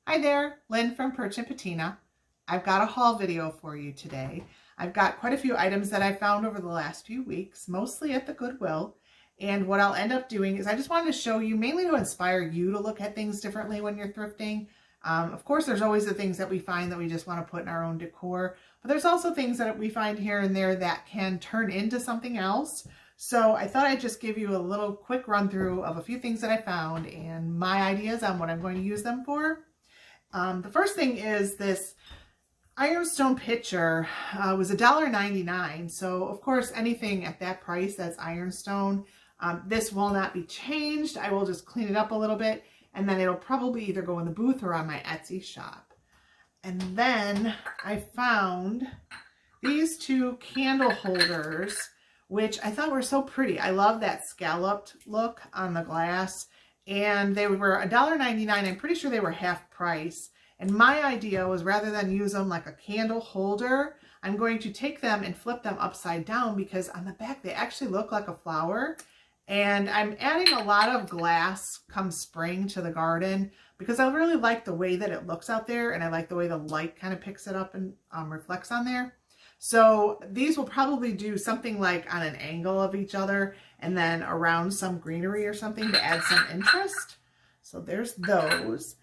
Hi there, Lynn from Perch and Patina. I've got a haul video for you today. I've got quite a few items that I've found over the last few weeks, mostly at the Goodwill. And what I'll end up doing is I just wanted to show you, mainly to inspire you to look at things differently when you're thrifting. Of course, there's always the things that we find that we just want to put in our own decor, but there's also things that we find here and there that can turn into something else. So I thought I'd just give you a little quick run through of a few things that I found and my ideas on what I'm going to use them for. The first thing is this ironstone pitcher was $1.99. So of course, anything at that price that's ironstone, this will not be changed. I will just clean it up a little bit and then it'll probably either go in the booth or on my Etsy shop. And then I found these two candle holders, which I thought were so pretty. I love that scalloped look on the glass. And they were $1.99. I'm pretty sure they were half price. And my idea was, rather than use them like a candle holder, I'm going to take them and flip them upside down, because on the back they actually look like a flower. And I'm adding a lot of glass come spring to the garden because I really like the way that it looks out there, and I like the way the light kind of picks it up and reflects on there. So these will probably do something like on an angle of each other and then around some greenery or something to add some interest. So there's those.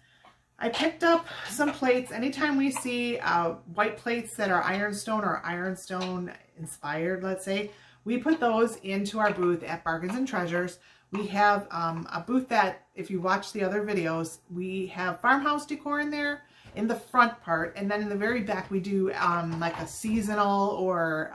I picked up some plates. Anytime we see white plates that are ironstone or ironstone inspired, let's say, we put those into our booth at Bargains and Treasures. We have a booth that, if you watch the other videos, we have farmhouse decor in there in the front part, and then in the very back we do like a seasonal or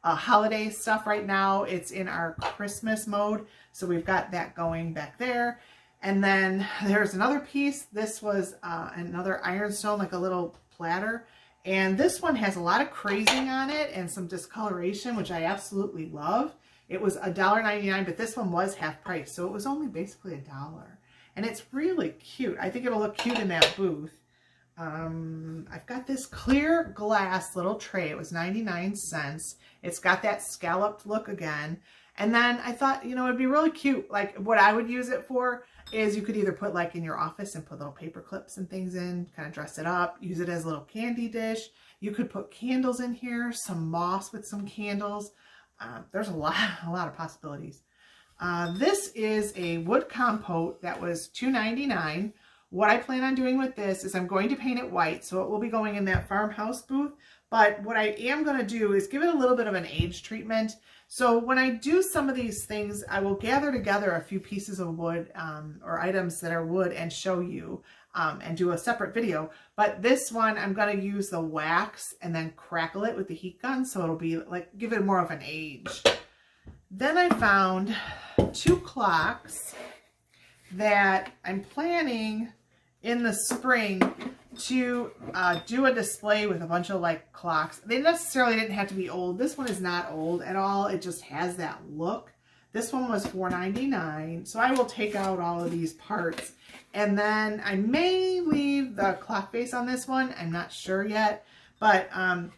a holiday stuff. Right now it's in our Christmas mode, so we've got that going back there. And then there's another piece. This was another ironstone, like a little platter, and this one has a lot of crazing on it and some discoloration, which I absolutely love. It was $1.99, but this one was half price, so it was only basically $1. And it's really cute. I think it'll look cute in that booth. I've got this clear glass little tray. It was 99 cents. It's got that scalloped look again. And then I thought, you know, it'd be really cute. Like, what I would use it for is you could either put like in your office and put little paper clips and things in, kind of dress it up, use it as a little candy dish. You could put candles in here, some moss with some candles. There's a lot of possibilities. This is a wood compote that was $2.99. What I plan on doing with this is I'm going to paint it white, so it will be going in that farmhouse booth. But what I am going to do is give it a little bit of an age treatment. So when I do some of these things, I will gather together a few pieces of wood or items that are wood and show you and do a separate video. But this one, I'm going to use the wax and then crackle it with the heat gun, so it'll be like, give it more of an age. Then I found two clocks that I'm planning in the spring to do a display with a bunch of like clocks. They necessarily didn't have to be old. This one is not old at all. It just has that look. This one was $4.99. So I will take out all of these parts, and then I may leave the clock face on this one. I'm not sure yet, but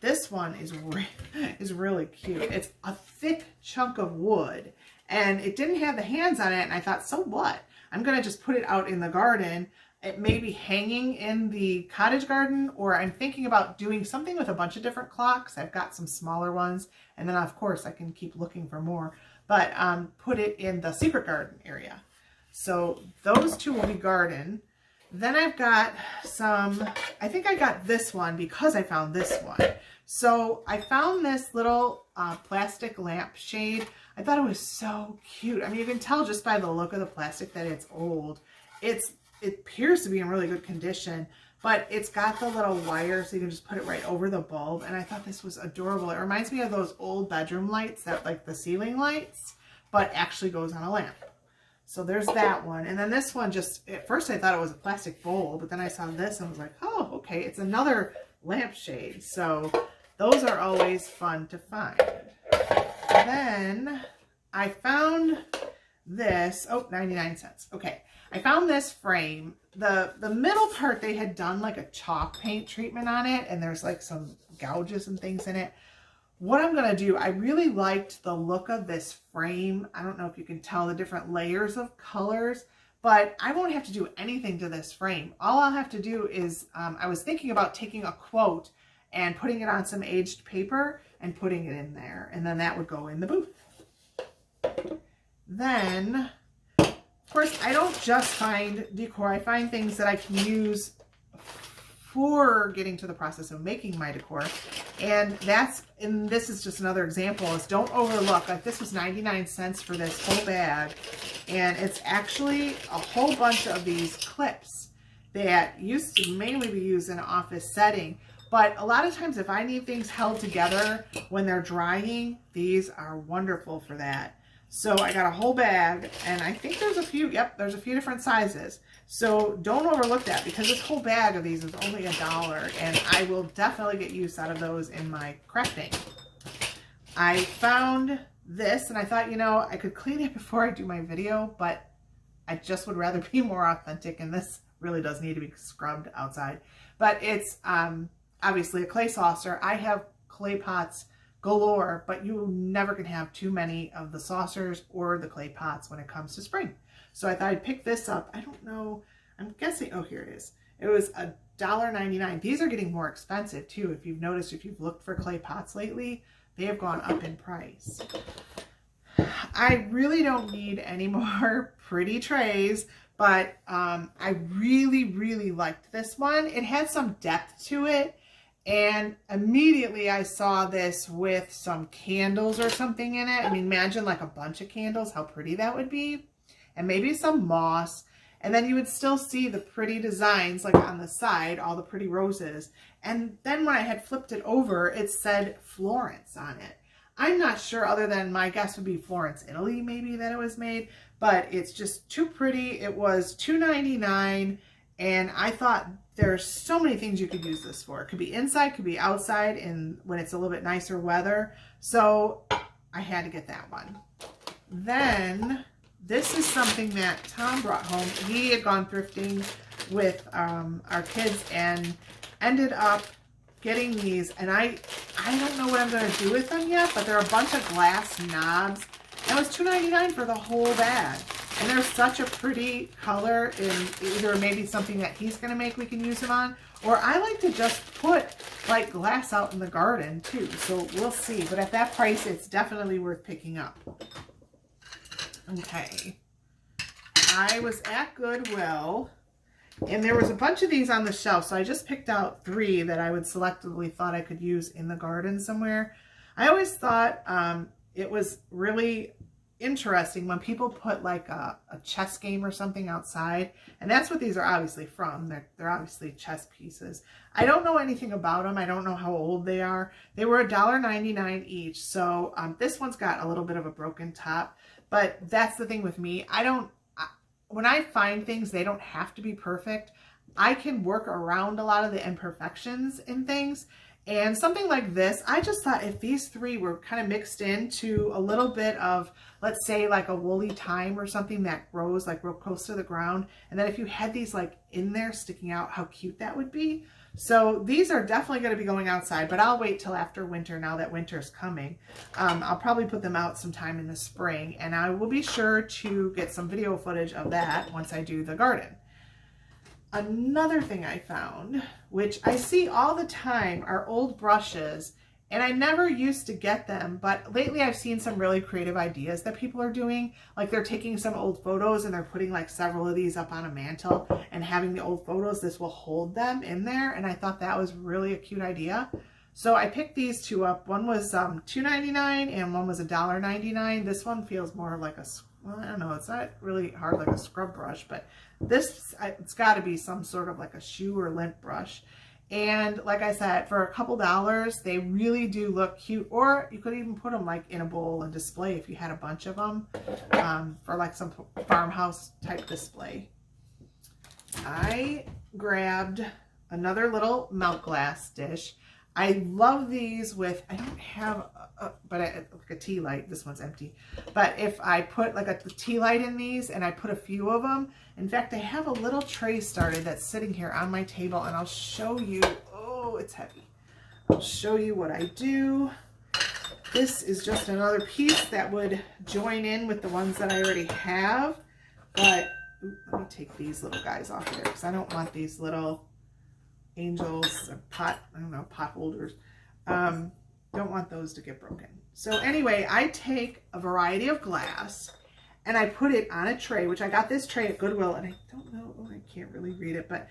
this one is really cute. It's a thick chunk of wood, and it didn't have the hands on it, and I thought, so what? I'm gonna just put it out in the garden. It may be hanging in the cottage garden, or I'm thinking about doing something with a bunch of different clocks. I've got some smaller ones, and then of course I can keep looking for more, but put it in the secret garden area. So those two will be garden. Then I've got some, I think I got this one because I found this one. So I found this little plastic lampshade. I thought it was so cute. I mean, you can tell just by the look of the plastic that it's old. It appears to be in really good condition, but it's got the little wire, so you can just put it right over the bulb. And I thought this was adorable. It reminds me of those old bedroom lights, that like the ceiling lights, but actually goes on a lamp. So there's that one. And then this one, just at first I thought it was a plastic bowl, but then I saw this and was like, oh, okay, it's another lampshade. So those are always fun to find. Then I found this, 99 cents. Okay. I found this frame. The middle part, they had done like a chalk paint treatment on it, and there's like some gouges and things in it. What I'm going to do, I really liked the look of this frame. I don't know if you can tell the different layers of colors, but I won't have to do anything to this frame. All I'll have to do is, I was thinking about taking a quote and putting it on some aged paper and putting it in there, and then that would go in the booth. Then, of course, I don't just find decor. I find things that I can use for getting to the process of making my decor. And this is just another example, is don't overlook, like this was 99 cents for this whole bag. And it's actually a whole bunch of these clips that used to mainly be used in an office setting. But a lot of times if I need things held together when they're drying, these are wonderful for that. So I got a whole bag, and I think there's a few, yep, there's a few different sizes. So don't overlook that, because this whole bag of these is only $1, and I will definitely get use out of those in my crafting. I found this, and I thought, you know, I could clean it before I do my video, but I just would rather be more authentic, and this really does need to be scrubbed outside. But it's obviously a clay saucer. I have clay pots galore, but you never can have too many of the saucers or the clay pots when it comes to spring. So I thought I'd pick this up. I don't know, I'm guessing, oh, here it is. It was $1.99. These are getting more expensive too. If you've noticed, if you've looked for clay pots lately, they have gone up in price. I really don't need any more pretty trays, but I really liked this one. It had some depth to it. And immediately I saw this with some candles or something in it. I mean, imagine like a bunch of candles, how pretty that would be. And maybe some moss. And then you would still see the pretty designs like on the side, all the pretty roses. And then when I had flipped it over, it said Florence on it. I'm not sure, other than my guess would be Florence, Italy, maybe, that it was made. But it's just too pretty. It was $2.99. And I thought there's so many things you could use this for. It could be inside, could be outside, and when it's a little bit nicer weather. So I had to get that one. Then this is something that Tom brought home. He had gone thrifting with our kids and ended up getting these. And I don't know what I'm going to do with them yet, but they're a bunch of glass knobs. That was $2.99 for the whole bag. And they're such a pretty color, in either maybe something that he's going to make we can use them on, or I like to just put like glass out in the garden too. So we'll see. But at that price, it's definitely worth picking up. Okay. I was at Goodwill, and there was a bunch of these on the shelf. So I just picked out 3 that I would selectively thought I could use in the garden somewhere. I always thought it was really interesting when people put like a chess game or something outside, and that's what these are obviously from. They're obviously chess pieces. I don't know anything about them. I don't know how old they are. They were $1.99 each. So this one's got a little bit of a broken top, but that's the thing with me. When I find things, they don't have to be perfect. I can work around a lot of the imperfections in things. And something like this, I just thought if these 3 were kind of mixed into a little bit of, let's say like a woolly thyme or something that grows like real close to the ground, and then if you had these like in there sticking out, how cute that would be. So these are definitely going to be going outside, but I'll wait till after winter, now that winter's coming. I'll probably put them out sometime in the spring, and I will be sure to get some video footage of that once I do the garden. Another thing I found, which I see all the time, are old brushes, and I never used to get them, but lately I've seen some really creative ideas that people are doing. Like they're taking some old photos and they're putting like several of these up on a mantle and having the old photos, this will hold them in there, and I thought that was really a cute idea. So I picked these 2 up. One was $2.99 and one was $1.99. This one feels more like a, well, I don't know, it's not really hard like a scrub brush, but this, it's got to be some sort of like a shoe or lint brush. And like I said, for a couple dollars, they really do look cute. Or you could even put them like in a bowl and display if you had a bunch of them for like some farmhouse type display. I grabbed another little melt glass dish. I love these with, I don't have, like a tea light. This one's empty. But if I put like a tea light in these and I put a few of them, in fact, I have a little tray started that's sitting here on my table, and I'll show you, oh, it's heavy. I'll show you what I do. This is just another piece that would join in with the ones that I already have. But Ooh, let me take these little guys off there because I don't want these little angels, pot holders. Don't want those to get broken. So anyway, I take a variety of glass and I put it on a tray, which I got this tray at Goodwill, and I don't know, I can't really read it, but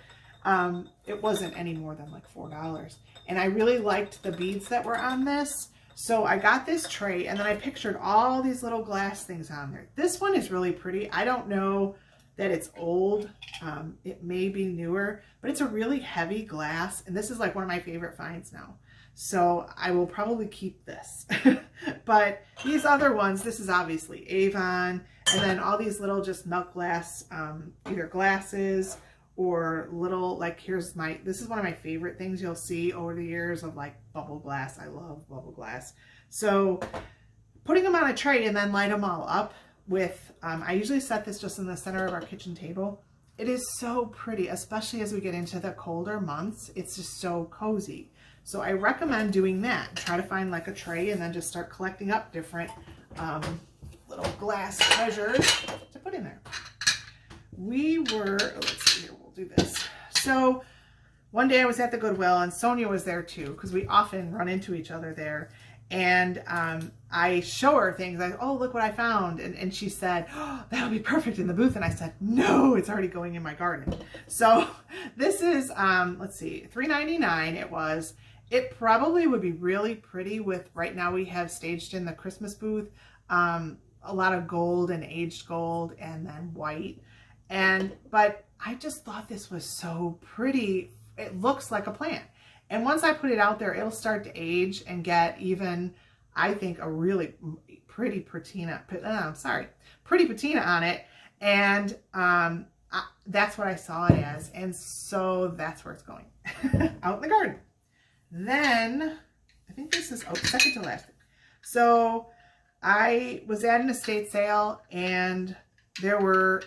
it wasn't any more than like $4. And I really liked the beads that were on this. So I got this tray and then I pictured all these little glass things on there. This one is really pretty. I don't know that it's old. It may be newer, but it's a really heavy glass. And this is like one of my favorite finds now. So I will probably keep this. But these other ones, this is obviously Avon. And then all these little just milk glass, either glasses or little, like here's this is one of my favorite things you'll see over the years of like bubble glass. I love bubble glass. So putting them on a tray and then light them all up with, I usually set this just in the center of our kitchen table. It is so pretty, especially as we get into the colder months. It's just so cozy. So I recommend doing that. Try to find like a tray and then just start collecting up different little glass treasures to put in there. Let's see here, we'll do this. So one day I was at the Goodwill and Sonia was there too, because we often run into each other there. And I show her things. Oh, look what I found. And she said, oh, that'll be perfect in the booth. And I said, no, it's already going in my garden. So this is, let's see, $3.99 it was. It probably would be really pretty with, right now we have staged in the Christmas booth, a lot of gold and aged gold and then white. But I just thought this was so pretty. It looks like a plant. And once I put it out there, it'll start to age and get even, I think, a really pretty patina on it. And that's what I saw it as. And so that's where it's going, out in the garden. Then, I think this is, second to last. So I was at an estate sale and there were,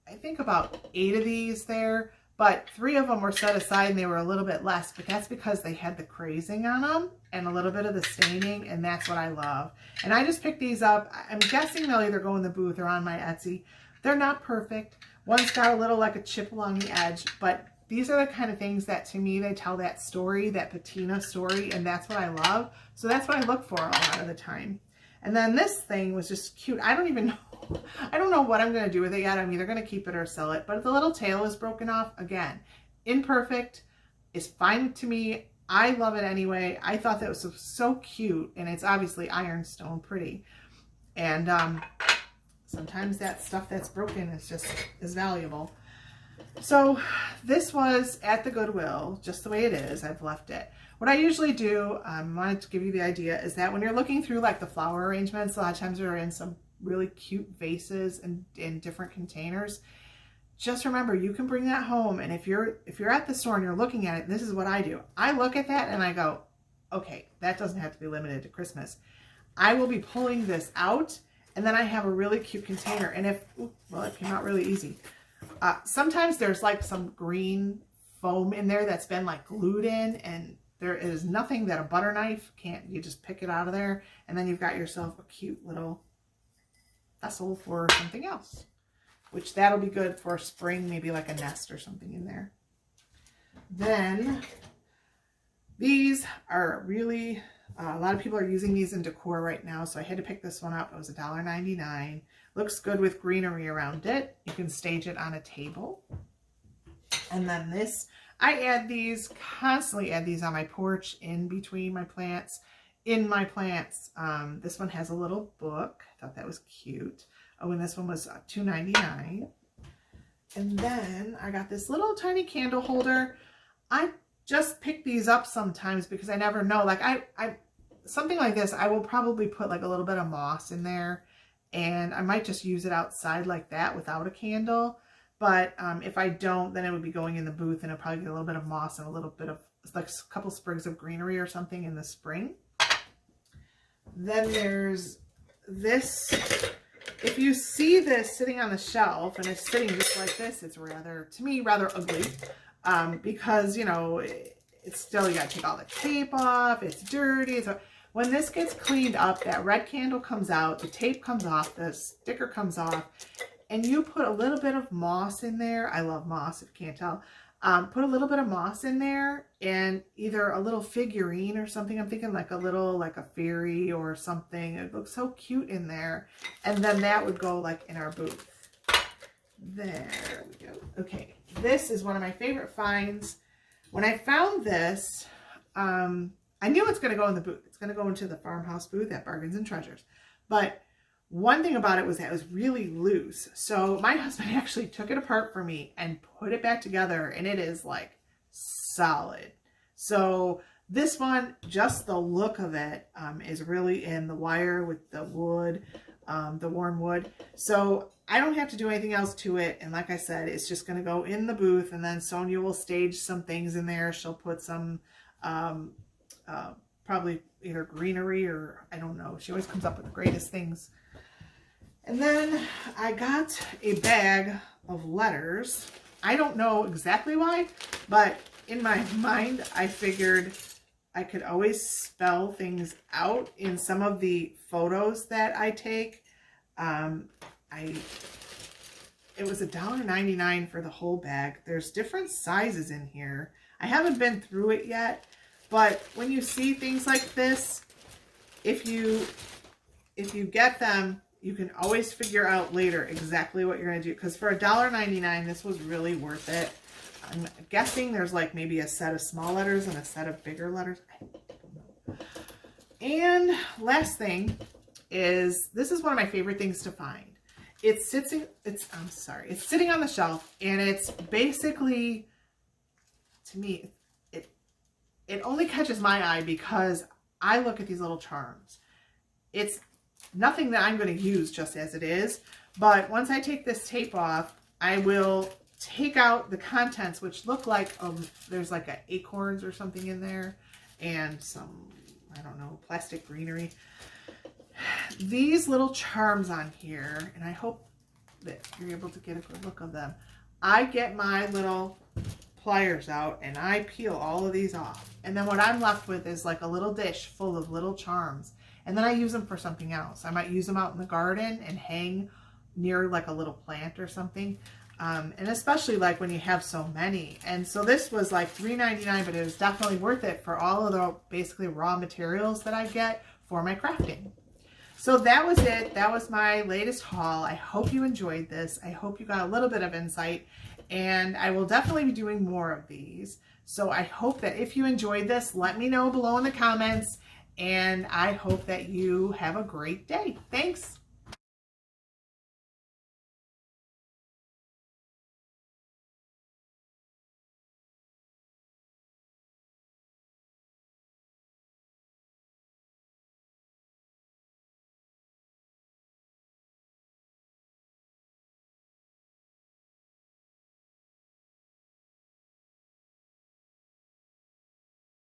I think, about 8 of these there, but 3 of them were set aside and they were a little bit less, but that's because they had the crazing on them and a little bit of the staining, and that's what I love. And I just picked these up. I'm guessing they'll either go in the booth or on my Etsy. They're not perfect. One's got a little like a chip along the edge, but these are the kind of things that to me, they tell that story, that patina story, and that's what I love. So that's what I look for a lot of the time. And then this thing was just cute. I don't know what I'm going to do with it yet. I'm either going to keep it or sell it. But the little tail is broken off. Again, imperfect is fine to me. I love it anyway. I thought that was so cute. And it's obviously ironstone pretty. And sometimes that stuff that's broken is valuable. So this was at the Goodwill, just the way it is. I've left it. What I usually do, I wanted to give you the idea, is that when you're looking through like the flower arrangements, a lot of times they're in some really cute vases and in different containers. Just remember, you can bring that home. And if you're at the store and you're looking at it, this is what I do. I look at that and I go, okay, that doesn't have to be limited to Christmas. I will be pulling this out and then I have a really cute container. And it came out really easy. Sometimes there's like some green foam in there that's been like glued in, and there is nothing that a butter knife can't. You just pick it out of there and then you've got yourself a cute little vessel for something else, which that'll be good for spring, maybe like a nest or something in there. Then these are really, a lot of people are using these in decor right now, so I had to pick this one up. It was $1.99. Looks good with greenery around it. You can stage it on a table. And then this, I constantly add these on my porch, in between my plants, in my plants. This one has a little book. I thought that was cute. Oh, and this one was $2.99. And then I got this little tiny candle holder. I just pick these up sometimes because I never know. Like something like this, I will probably put like a little bit of moss in there, and I might just use it outside like that without a candle. But if I don't, then it would be going in the booth and it'll probably get a little bit of moss and a little bit of like a couple sprigs of greenery or something in the spring. Then there's this. If you see this sitting on the shelf and it's sitting just like this, it's to me, rather ugly. Because, you know, it's still, you gotta take all the tape off, it's dirty. So when this gets cleaned up, that red candle comes out, the tape comes off, the sticker comes off, and you put a little bit of moss in there. I love moss, if you can't tell. Put a little bit of moss in there and either a little figurine or something. I'm thinking like a little, like a fairy or something. It looks so cute in there. And then that would go like in our booth. There we go. Okay, this is one of my favorite finds. When I found this, I knew it's going to go in the booth. It's going to go into the Farmhouse booth at Bargains and Treasures. But one thing about it was that it was really loose. So my husband actually took it apart for me and put it back together, and it is like solid. So this one, just the look of it is really in the wire with the wood, the warm wood. So I don't have to do anything else to it. And like I said, it's just going to go in the booth, and then Sonia will stage some things in there. She'll put some probably either greenery or I don't know. She always comes up with the greatest things. And then I got a bag of letters. I don't know exactly why, but in my mind, I figured I could always spell things out in some of the photos that I take. It was $1.99 for the whole bag. There's different sizes in here. I haven't been through it yet, but when you see things like this, if you get them, you can always figure out later exactly what you're going to do. Because for $1.99, this was really worth it. I'm guessing there's like maybe a set of small letters and a set of bigger letters. I don't know. And last thing is, this is one of my favorite things to find. It's sitting on the shelf, and it's basically, to me, it only catches my eye because I look at these little charms. It's nothing that I'm going to use just as it is, but once I take this tape off, I will take out the contents, which look like there's like acorns or something in there, and some, I don't know, plastic greenery. These little charms on here, and I hope that you're able to get a good look of them. I get my little pliers out and I peel all of these off, and then what I'm left with is like a little dish full of little charms, and then I use them for something else. I might use them out in the garden and hang near like a little plant or something, and especially like when you have so many. And so this was like $3.99, but it was definitely worth it for all of the basically raw materials that I get for my crafting. So that was it. That was my latest haul. I hope you enjoyed this. I hope you got a little bit of insight, and I will definitely be doing more of these. So I hope that if you enjoyed this, let me know below in the comments, and I hope that you have a great day. Thanks.